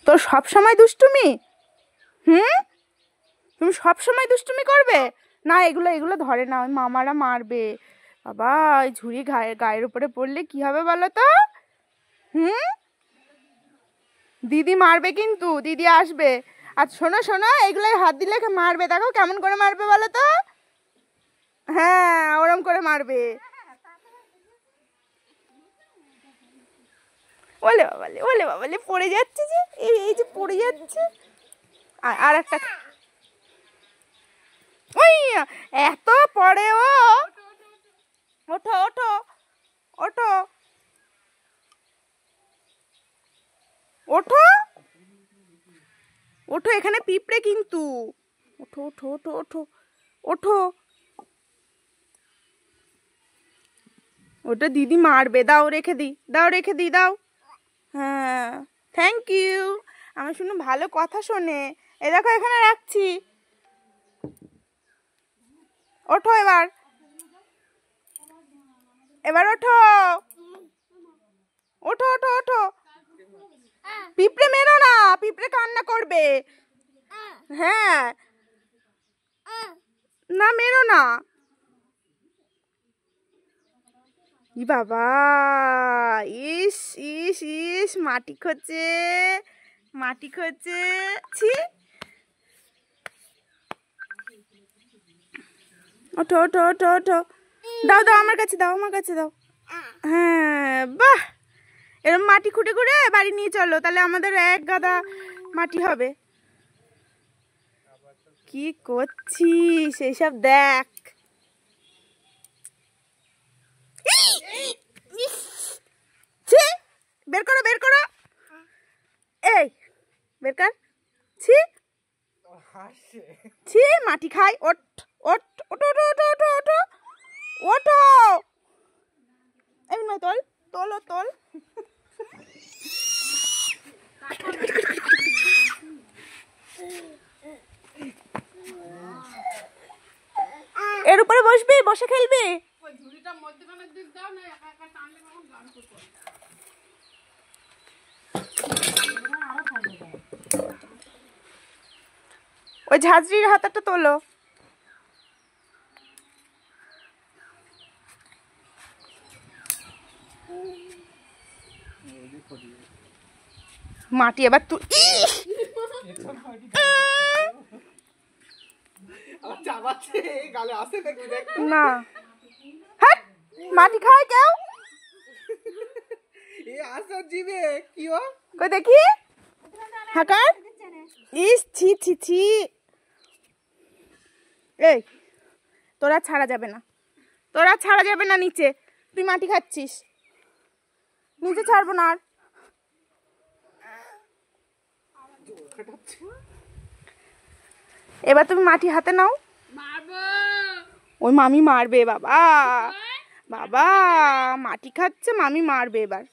তোর সব সময় দুষ্টুমি? তুমি সব সময় দুষ্টুমি করবে না? এগুলো এগুলো ধরে না, ওই মামারা মারবে বাবা। ওই ঝুড়ি গায়ের উপরে পড়লে কি হবে বলো তো? দিদি মারবে কিন্তু, দিদি আসবে। আর শোনো শোনো, এগুলোই হাত দিলে মারবে, দেখো কেমন করে মারবে বলো তো? হ্যাঁ, ওরম করে মারবে। ওলে বাবালে, ওলে বাবালে, পড়ে যাচ্ছে যে, এই যে পড়ে যাচ্ছে। আর একটা, ওই এত পড়ে ও। ওঠো ওঠো ওঠো ওঠো ওঠো, এখানে পিঁপড়ে কিন্তু। ওঠো ওঠো ওঠো ওঠো ওঠো। ওটা দিদি মারবে, দাও রেখে দিই, দাও রেখে দিই, দাও। হ্যাঁ, থ্যাংক ইউ। আমার শুনে ভালো কথা শোনে। এ দেখো এখানে রাখছি। ওঠো এবার, এবার ওঠো ওঠো ওঠো ওঠো। পিঁপড়ে মেরো না, পিঁপড়ে কান্না করবে। হ্যাঁ, না মেরো না। ই বাবা, ইস ইস ইস, মাটি খোঁচে, মাটি খোঁচে, ছি। ওঠো ওঠো ওঠো ওঠো, দাও দাও আমার কাছে, দাও আমার কাছে দাও। হ্যাঁ, বাহ, এরকম মাটি খুঁটে খুঁড়ে বাড়ি নিয়ে চলো, তাহলে আমাদের এক গাদা মাটি হবে। কি করছিস এইসব দেখ। বের করো বের করো, এই বের কর। ছি ছি, মাটি খাই। ওঠ ওঠ ওঠো ওঠো ওঠো ওঠো ওঠো ওঠো। এই নয়, তোল তোলো তোল। এর উপরে বসবি, বসে খেলবি। ওই ঝাঁঝরির হাতাটা তোলো। মাটি এবার তুই না, হ্যাঁ, মাটি খায় কেউ? কই দেখি, হাকার। ইস, ছি ছি ছি। এই, তোরা ছাড়া যাবে না, তোরা ছাড়া যাবে না নিচে। তুই মাটি খাচ্ছিস, নিচে ছাড়বো না আর। এবার তুমি মাটি হাতে নাও। ওই মামি মারবে বাবা, বাবা মাটি খাচ্ছে, মামি মারবে এবার।